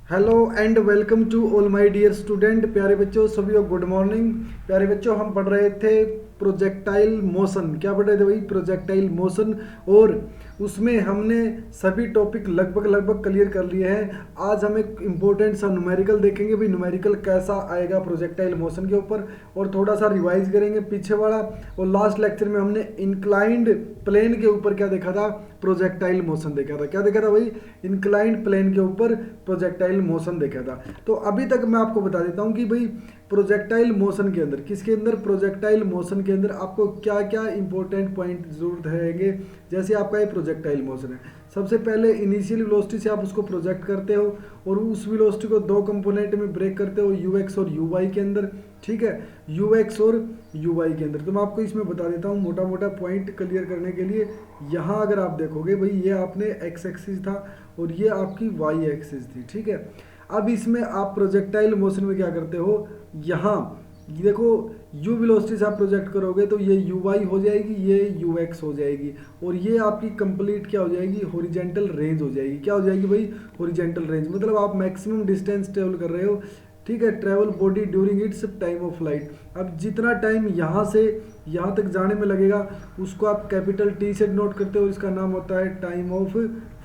Hello and welcome to all my dear student. प्यारे बच्चों, सभी को गुड मॉर्निंग। प्यारे बच्चों, हम पढ़ रहे थे प्रोजेक्टाइल मोशन। क्या पढ़ रहे थे भाई? Projectile motion. और उसमें हमने सभी टॉपिक लगभग क्लियर कर लिए हैं। आज हम एक इम्पोर्टेंट सा न्यूमेरिकल देखेंगे भाई, न्यूमेरिकल कैसा आएगा प्रोजेक्टाइल मोशन के ऊपर, और थोड़ा सा रिवाइज करेंगे पीछे वाला। और लास्ट लेक्चर में हमने इंक्लाइंड प्लेन के ऊपर क्या देखा था? प्रोजेक्टाइल मोशन देखा था। क्या देखा था भाई? इंक्लाइंड प्लेन के ऊपर प्रोजेक्टाइल मोशन देखा था। तो अभी तक मैं आपको बता देता हूं कि भाई प्रोजेक्टाइल मोशन के अंदर, किसके अंदर? प्रोजेक्टाइल मोशन के अंदर आपको क्या क्या इंपॉर्टेंट पॉइंट जरूरत रहेंगे। जैसे आपका ये प्रोजेक्टाइल मोशन है, सबसे पहले इनिशियल वेलोसिटी से आप उसको प्रोजेक्ट करते हो और उस वेलोसिटी को दो कंपोनेंट में ब्रेक करते हो, यूएक्स और यूवाई के अंदर। ठीक है, यूएक्स और यूवाई के अंदर। तो मैं आपको इसमें बता देता हूँ मोटा मोटा पॉइंट क्लियर करने के लिए। यहाँ अगर आप देखोगे भाई, ये आपने एक्स एक्सिस था और ये आपकी वाई एक्सिस थी। ठीक है, अब इसमें आप प्रोजेक्टाइल मोशन में क्या करते हो? यहाँ देखो, यू वेलोसिटी से आप प्रोजेक्ट करोगे तो ये यू वाई हो जाएगी, ये यू एक्स हो जाएगी, और ये आपकी कंप्लीट क्या हो जाएगी? हॉरिजेंटल रेंज हो जाएगी। क्या हो जाएगी भाई? Horizontal range. मतलब आप मैक्सिमम डिस्टेंस ट्रेवल कर रहे हो। ठीक है, travel body during its time of flight. अब जितना टाइम यहाँ से यहाँ तक जाने में लगेगा उसको आप कैपिटल टी से डिनोट करते हो। इसका नाम होता है टाइम ऑफ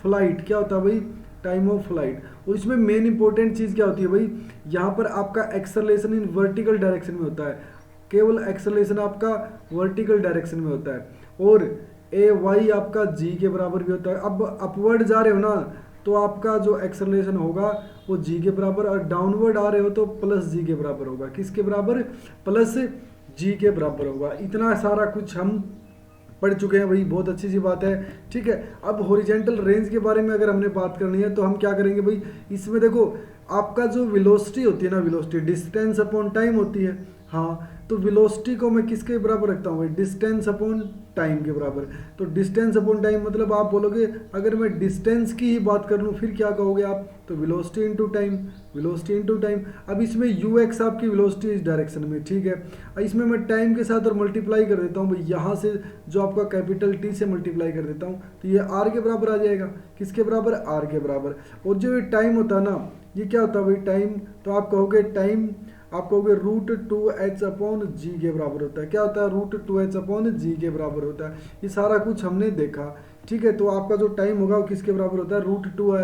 फ्लाइट। क्या होता है भाई? Time of flight. और इसमें मेन इंपॉर्टेंट चीज़ क्या होती है भाई? यहाँ पर आपका एक्सेलरेशन इन वर्टिकल डायरेक्शन में होता है। केवल एक्सेलरेशन आपका वर्टिकल डायरेक्शन में होता है, और ए वाई आपका जी के बराबर भी होता है। अब अपवर्ड जा रहे हो ना, तो आपका जो एक्सेलरेशन होगा वो जी के बराबर, और डाउनवर्ड आ रहे हो तो प्लस जी के बराबर होगा। किसके बराबर? प्लस जी के बराबर होगा। इतना सारा कुछ हम पढ़ चुके हैं भाई, बहुत अच्छी सी बात है। ठीक है, अब हॉरिजेंटल रेंज के बारे में अगर हमने बात करनी है तो हम क्या करेंगे भाई? इसमें देखो, आपका जो वेलोसिटी होती है ना, वेलोसिटी डिस्टेंस अपॉन टाइम होती है। हाँ, तो वेलोसिटी को मैं किसके बराबर रखता हूँ भाई? डिस्टेंस अपॉन टाइम के बराबर। तो डिस्टेंस अपॉन टाइम मतलब आप बोलोगे, अगर मैं डिस्टेंस की ही बात कर लूँ फिर क्या कहोगे आप? तो velocity into time, velocity into time. अब इसमें यू एक्स आपकी वेलोसिटी इस डायरेक्शन में। ठीक है, इसमें मैं टाइम के साथ और मल्टीप्लाई कर देता हूँ भाई, यहाँ से जो आपका कैपिटल टी से मल्टीप्लाई कर देता हूँ तो ये आर के बराबर आ जाएगा। किसके बराबर? आर के बराबर। और जो ये टाइम होता है ना, ये क्या होता है भाई? टाइम, तो आप कहोगे टाइम, आप कहोगे रूट टू एच अपॉन जी के बराबर होता है। क्या होता है? रूट टू एच अपॉन जी के बराबर होता है। ये सारा कुछ हमने देखा। ठीक है, तो आपका जो टाइम होगा वो किसके बराबर होता है? रूट टू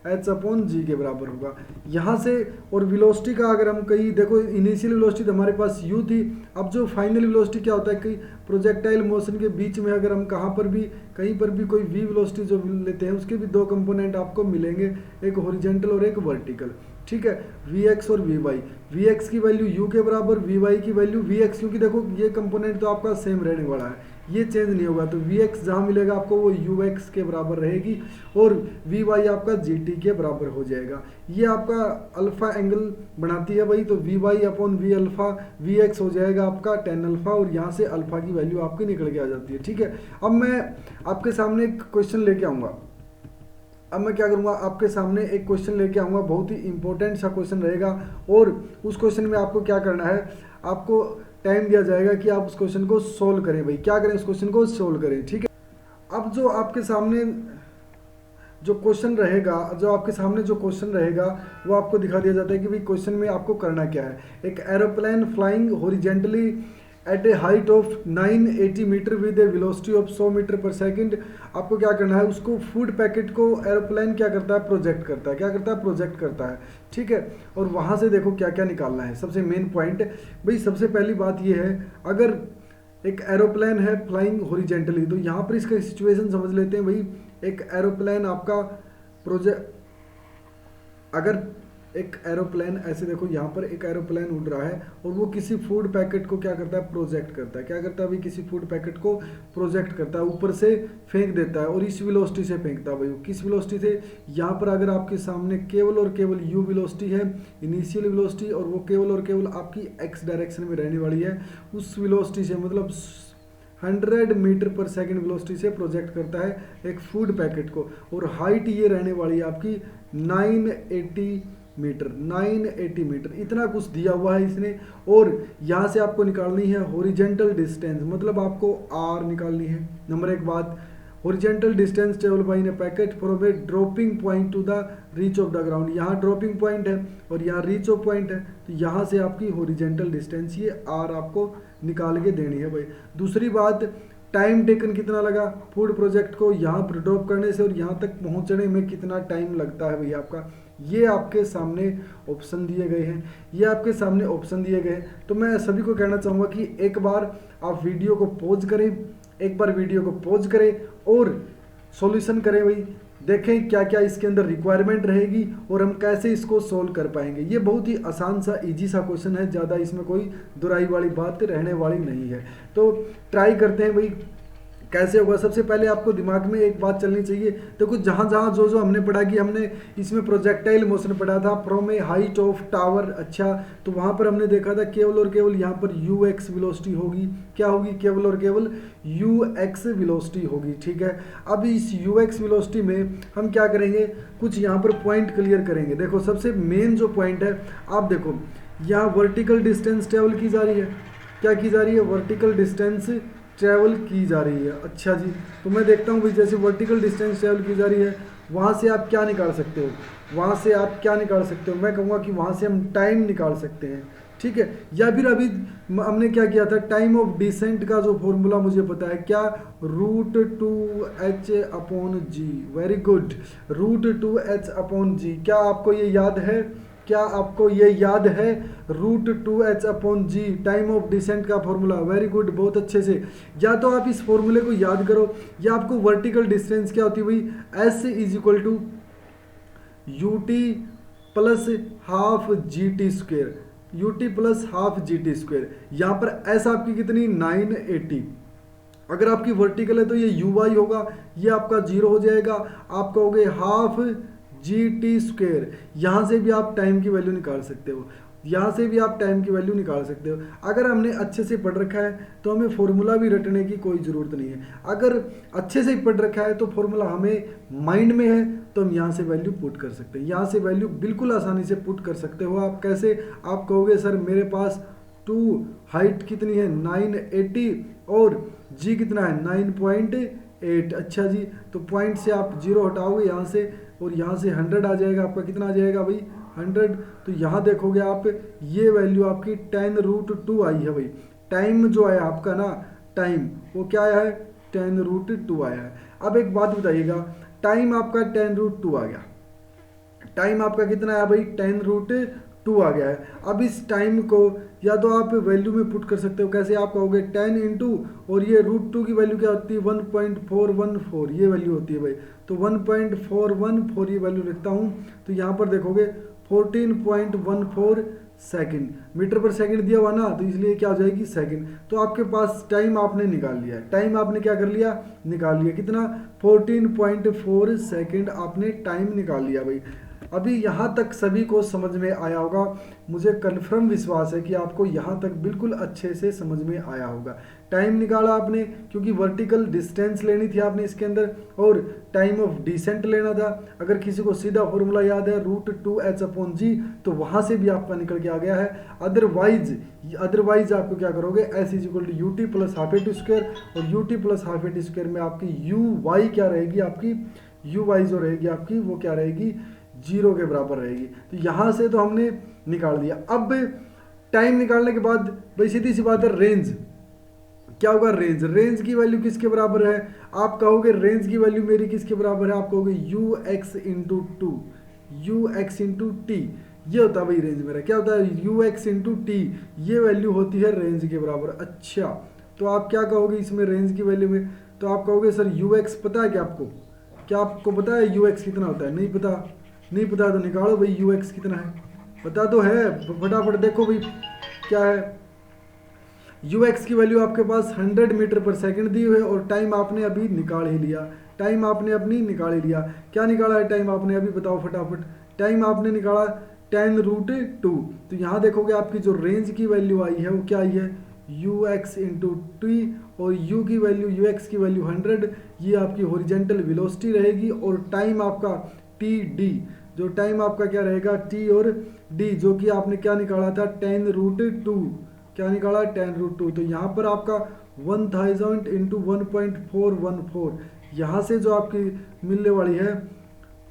एच अपॉन जी के बराबर होगा यहाँ से। और वेलोसिटी का अगर हम कहीं देखो, इनिशियल वेलोसिटी हमारे पास यू थी। अब जो फाइनल वेलोसिटी क्या होता है कि प्रोजेक्टाइल मोशन के बीच में अगर हम कहाँ पर भी, कहीं पर भी कोई वी वेलोसिटी जो लेते हैं, उसके भी दो कंपोनेंट आपको मिलेंगे, एक हॉरिजेंटल और एक वर्टिकल। ठीक है, वी एक्स और वी वाई। वी एक्स की वैल्यू यू के बराबर, वी वाई की वैल्यू वी एक्स, क्योंकि देखो ये कंपोनेंट तो आपका सेम रहने वाला है, ये चेंज नहीं होगा। तो वी एक्स जहाँ मिलेगा आपको वो यू एक्स के बराबर रहेगी, और वी वाई आपका जी टी के बराबर हो जाएगा। ये आपका अल्फा एंगल बनाती है भाई, तो v y upon v alpha, v x हो जाएगा आपका टेन अल्फा, और यहाँ से अल्फा की वैल्यू आपकी निकल के आ जाती है। ठीक है, अब मैं आपके सामने एक क्वेश्चन लेके आऊँगा। अब मैं क्या करूंगा? आपके सामने एक क्वेश्चन लेके आऊंगा, बहुत ही इंपॉर्टेंट सा क्वेश्चन रहेगा, और उस क्वेश्चन में आपको क्या करना है? आपको टाइम दिया जाएगा कि आप उस क्वेश्चन को सोल्व करें भाई। क्या करें? उस क्वेश्चन को सोल्व करें। ठीक है, अब जो आपके सामने जो क्वेश्चन रहेगा, वो आपको दिखा दिया जाता है कि भाई क्वेश्चन में आपको करना क्या है। एक aeroplane flying horizontally at a height of 980 metre with a velocity of 100 metre per second. आपको क्या करना है? उसको फूड पैकेट को एरोप्लेन क्या करता है? प्रोजेक्ट करता है। क्या करता है? प्रोजेक्ट करता है। ठीक है, और वहाँ से देखो क्या क्या निकालना है। सबसे मेन पॉइंट भाई, सबसे पहली बात ये है, अगर एक एरोप्लेन है फ्लाइंग हॉरिजेंटली, तो यहाँ पर इसका सिचुएशन समझ लेते हैं भाई। एक एरोप्लेन आपका अगर एक एरोप्लेन ऐसे देखो, यहाँ पर एक एरोप्लेन उड़ रहा है और वो किसी फूड पैकेट को क्या करता है? प्रोजेक्ट करता है। क्या करता है भाई? किसी फूड पैकेट को प्रोजेक्ट करता है, ऊपर से फेंक देता है, और इस वेलोसिटी से फेंकता है भाई। किस वेलोसिटी से? यहाँ पर अगर आपके सामने केवल और केवल यू वेलोसिटी है, इनिशियल वेलोसिटी, और वो केवल और केवल आपकी एक्स डायरेक्शन में रहने वाली है, उस वेलोसिटी से, मतलब 100 मीटर पर सेकंड वेलोसिटी से प्रोजेक्ट करता है एक फूड पैकेट को, और हाइट ये रहने वाली है आपकी 980 मीटर, इतना कुछ दिया हुआ है इसने। और यहाँ से आपको निकालनी है हॉरिजेंटल डिस्टेंस, मतलब आपको आर निकालनी है, नंबर एक बात। Horizontal distance travel by in packet from A dropping point two the reach of the ground. यहाँ ड्रॉपिंग पॉइंट है और यहाँ रीच ऑफ पॉइंट है, तो यहाँ से आपकी हॉरिजॉन्टल डिस्टेंस ये आर आपको निकाल के देनी है भाई। दूसरी बात, टाइम टेकन कितना लगा फूड प्रोजेक्ट को यहाँ पर ड्रॉप करने से और यहाँ तक पहुँचने में कितना टाइम लगता है भैया आपका, ये आपके सामने ऑप्शन दिए गए हैं, ये आपके सामने ऑप्शन दिए गए हैं। तो मैं सभी को कहना चाहूँगा कि एक बार आप वीडियो को पॉज करें, एक बार वीडियो को पॉज करें और सॉल्यूशन करें भाई, देखें क्या क्या इसके अंदर रिक्वायरमेंट रहेगी और हम कैसे इसको सोल्व कर पाएंगे। ये बहुत ही आसान सा इजी सा क्वेश्चन है, ज़्यादा इसमें कोई दुराई वाली बात रहने वाली नहीं है। तो ट्राई करते हैं भाई कैसे होगा। सबसे पहले आपको दिमाग में एक बात चलनी चाहिए, देखो जहाँ जहाँ जो हमने पढ़ा कि हमने इसमें प्रोजेक्टाइल मोशन पढ़ा था from A height of tower, अच्छा तो वहाँ पर हमने देखा था केवल और केवल यहाँ पर यू एक्स वेलोसिटी होगी, क्या होगी, केवल और केवल यू एक्स वेलोसिटी होगी, ठीक है। अब इस यू एक्स वेलोसिटी में हम क्या करेंगे, कुछ यहाँ पर पॉइंट क्लियर करेंगे। देखो सबसे मेन जो पॉइंट है, आप देखो यहाँ वर्टिकल डिस्टेंस ट्रेवल की जा रही है, क्या की जा रही है, वर्टिकल डिस्टेंस ट्रैवल की जा रही है। अच्छा जी, तो मैं देखता हूँ भाई जैसे वर्टिकल डिस्टेंस ट्रैवल की जा रही है, वहाँ से आप क्या निकाल सकते हो, वहाँ से आप क्या निकाल सकते हो, मैं कहूँगा कि वहाँ से हम टाइम निकाल सकते हैं, ठीक है। या फिर अभी हमने क्या किया था, टाइम ऑफ डिसेंट का जो फॉर्मूला मुझे पता है, क्या, √2h/g, वेरी गुड, √2h/g, क्या आपको ये याद है, क्या आपको ये याद है, √2h/g टाइम ऑफ डिसेंट का फॉर्मूला, वेरी गुड, बहुत अच्छे से। या तो आप इस फॉर्मूले को याद करो, या आपको वर्टिकल डिस्टेंस क्या होती है भाई, S = ut plus half GT², ut plus half GT²। यहाँ पर S आपकी कितनी, 980, अगर आपकी वर्टिकल है तो ये uy होगा, ये आपका 0 हो जाएगा, आप कहोगे हाफ GT²। यहाँ से भी आप टाइम की वैल्यू निकाल सकते हो, यहाँ से भी आप टाइम की वैल्यू निकाल सकते हो। अगर हमने अच्छे से पढ़ रखा है तो हमें फॉर्मूला भी रटने की कोई ज़रूरत नहीं है। अगर अच्छे से पढ़ रखा है तो फॉर्मूला हमें माइंड में है तो हम यहाँ से वैल्यू पुट कर सकते हैं, यहाँ से वैल्यू बिल्कुल आसानी से पुट कर सकते हो। आप कैसे, आप कहोगे सर मेरे पास 2 हाइट कितनी है 980 और जी कितना है 9.8, अच्छा जी, तो पॉइंट से आप 0 हटाओगे यहाँ से और यहाँ से 100 आ जाएगा, आपका कितना आ जाएगा भाई 100। तो यहाँ देखोगे आप ये वैल्यू आपकी 10√2 आई है भाई। टाइम जो आया आपका ना, टाइम वो क्या आया है, 10√2 आया है। अब एक बात बताइएगा, टाइम आपका 10√2 आ गया, टाइम आपका कितना आया भाई 10√2 आ गया है। अब इस टाइम को या तो आप वैल्यू में पुट कर सकते हो, कैसे, आप कहोगे 10 इंटू और ये √2 की वैल्यू क्या होती है 1.414, ये वैल्यू होती है भाई, तो 1.414 ये वैल्यू लिखता हूँ। तो यहाँ पर देखोगे 14.14 सेकंड, मीटर पर सेकंड दिया हुआ ना, तो इसलिए क्या हो जाएगी सेकंड। तो आपके पास टाइम आपने निकाल लिया, टाइम आपने क्या कर लिया, निकाल लिया, कितना 14.4 सेकंड आपने टाइम निकाल लिया भाई। अभी यहाँ तक सभी को समझ में आया होगा, मुझे कन्फर्म विश्वास है कि आपको यहाँ तक बिल्कुल अच्छे से समझ में आया होगा। टाइम निकाला आपने क्योंकि वर्टिकल डिस्टेंस लेनी थी आपने इसके अंदर, और टाइम ऑफ डिसेंट लेना था। अगर किसी को सीधा फॉर्मूला याद है √2h/g तो वहाँ से भी आपका निकल के आ गया है। अदरवाइज आपको क्या करोगे, S = ut plus half a² और ut प्लस हाफ a² में आपकी uy क्या रहेगी, आपकी uy जो रहेगी आपकी वो क्या रहेगी, 0 के बराबर रहेगी। तो यहाँ से तो हमने निकाल दिया। अब टाइम निकालने के बाद भाई सीधी सी बात है, रेंज क्या होगा, रेंज की वैल्यू किसके बराबर है, आप कहोगे रेंज की वैल्यू मेरी किसके बराबर है, आप कहोगे ux × t, ये होता है भाई रेंज मेरा, क्या होता है ux × t, ये वैल्यू होती है रेंज के बराबर। अच्छा, तो आप क्या कहोगे इसमें रेंज की वैल्यू में, तो आप कहोगे सर ux पता है क्या आपको, क्या आपको पता है ux कितना होता है, नहीं पता तो निकालो भाई ux कितना है, पता तो है, फटाफट देखो भाई क्या है। ux की वैल्यू आपके पास 100 मीटर पर सेकंड दी हुई है और टाइम आपने अभी निकाल ही लिया, टाइम आपने अपनी निकाल ही लिया। क्या निकाला है टाइम आपने, अभी बताओ फटाफट, टाइम आपने निकाला 10√2। तो यहाँ देखोगे आपकी जो रेंज की वैल्यू आई है वो क्या आई है, ux × t, और u की वैल्यू, ux की वैल्यू 100, ये आपकी हॉरिजॉन्टल वेलोसिटी रहेगी, और टाइम आपका td, जो टाइम आपका क्या रहेगा t और d, जो कि आपने क्या निकाला था 10√2, क्या निकाला 10√2। तो यहाँ पर आपका 1000 × 1.414, यहाँ से जो आपकी मिलने वाली है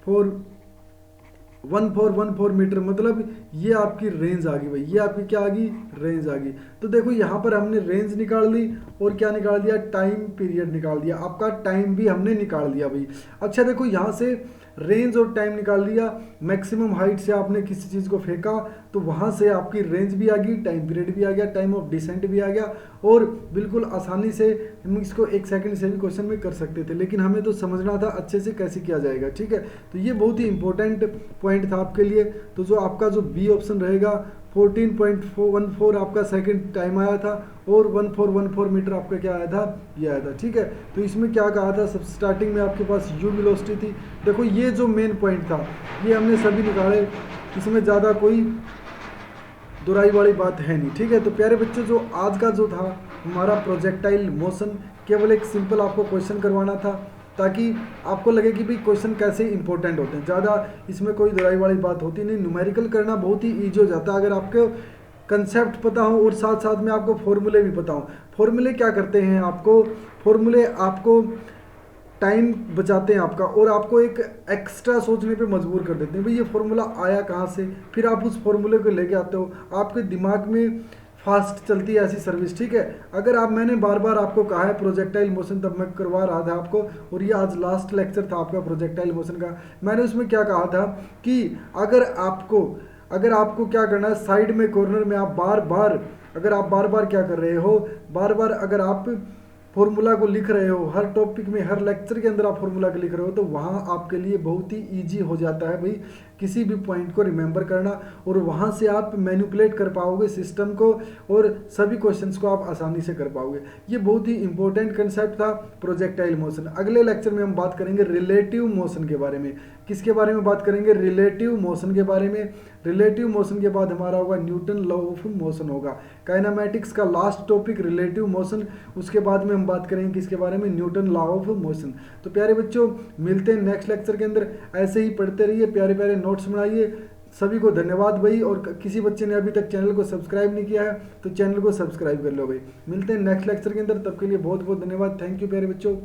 1414 मीटर, मतलब ये आपकी रेंज आ गई भाई, ये आपकी क्या आ गई, रेंज आ गई। तो देखो यहाँ पर हमने रेंज निकाल ली और क्या निकाल दिया, टाइम पीरियड निकाल दिया, आपका टाइम भी हमने निकाल दिया भाई। अच्छा देखो यहाँ से रेंज और टाइम निकाल दिया, मैक्सिमम हाइट से आपने किसी चीज़ को फेंका तो वहाँ से आपकी रेंज भी आ गई, टाइम पीरियड भी आ गया, टाइम ऑफ डिसेंट भी आ गया, और बिल्कुल आसानी से हम इसको 1 सेकंड से भी क्वेश्चन में कर सकते थे, लेकिन हमें तो समझना था अच्छे से कैसे किया जाएगा, ठीक है। तो ये बहुत ही इंपॉर्टेंट पॉइंट था आपके लिए। तो जो आपका जो बी ऑप्शन रहेगा 14.14 आपका सेकंड टाइम आया था और 1414 मीटर आपका क्या आया था, ये आया था, ठीक है। तो इसमें क्या कहा था, सब स्टार्टिंग में आपके पास यू वेलोसिटी थी। देखो ये जो मेन पॉइंट था ये हमने सभी निकाले, इसमें ज़्यादा कोई दुराई वाली बात है नहीं, ठीक है। तो प्यारे बच्चों जो आज का जो था हमारा प्रोजेक्टाइल मोशन, केवल एक सिंपल आपको क्वेश्चन करवाना था ताकि आपको लगे कि भाई क्वेश्चन कैसे इंपॉर्टेंट होते हैं, ज़्यादा इसमें कोई दुराई वाली बात होती नहीं। न्यूमेरिकल करना बहुत ही ईजी हो जाता है अगर आपको कंसेप्ट पता हो और साथ साथ में आपको फॉर्मूले भी पता हो। फॉर्मूले क्या करते हैं, आपको फॉर्मूले आपको टाइम बचाते हैं आपका, और आपको एक एक्स्ट्रा सोचने पे मजबूर कर देते हैं भाई ये फॉर्मूला आया कहाँ से, फिर आप उस फॉर्मूले को लेके आते हो, आपके दिमाग में फास्ट चलती है ऐसी सर्विस, ठीक है। अगर आप, मैंने बार बार आपको कहा है प्रोजेक्टाइल मोशन, तब मैं करवा रहा था आपको, और ये आज लास्ट लेक्चर था आपका प्रोजेक्टाइल मोशन का। मैंने उसमें क्या कहा था कि अगर आपको क्या करना है, साइड में कॉर्नर में आप बार बार क्या कर रहे हो, बार बार अगर आप फॉर्मूला को लिख रहे हो, हर टॉपिक में हर लेक्चर के अंदर आप फॉर्मूला को लिख रहे हो, तो वहाँ आपके लिए बहुत ही इजी हो जाता है भाई किसी भी पॉइंट को रिमेंबर करना, और वहाँ से आप मैनिपुलेट कर पाओगे सिस्टम को और सभी क्वेश्चंस को आप आसानी से कर पाओगे। ये बहुत ही इंपॉर्टेंट कंसेप्ट था प्रोजेक्टाइल मोशन। अगले लेक्चर में हम बात करेंगे रिलेटिव मोशन के बारे में। किसके बारे में बात करेंगे, रिलेटिव मोशन के बारे में। रिलेटिव मोशन के बाद हमारा होगा न्यूटन लॉ ऑफ मोशन होगा, काइनेमैटिक्स का लास्ट टॉपिक रिलेटिव मोशन। उसके बाद में हम बात करेंगे किसके बारे में, न्यूटन लॉ ऑफ मोशन। तो प्यारे बच्चों मिलते हैं नेक्स्ट लेक्चर के अंदर, ऐसे ही पढ़ते रहिए, प्यारे प्यारे नोट्स बनाइए। सभी को धन्यवाद भाई, और किसी बच्चे ने अभी तक चैनल को सब्सक्राइब नहीं किया है तो चैनल को सब्सक्राइब कर लो भाई। मिलते हैं नेक्स्ट लेक्चर के अंदर, तब के लिए बहुत बहुत धन्यवाद। थैंक यू प्यारे बच्चों।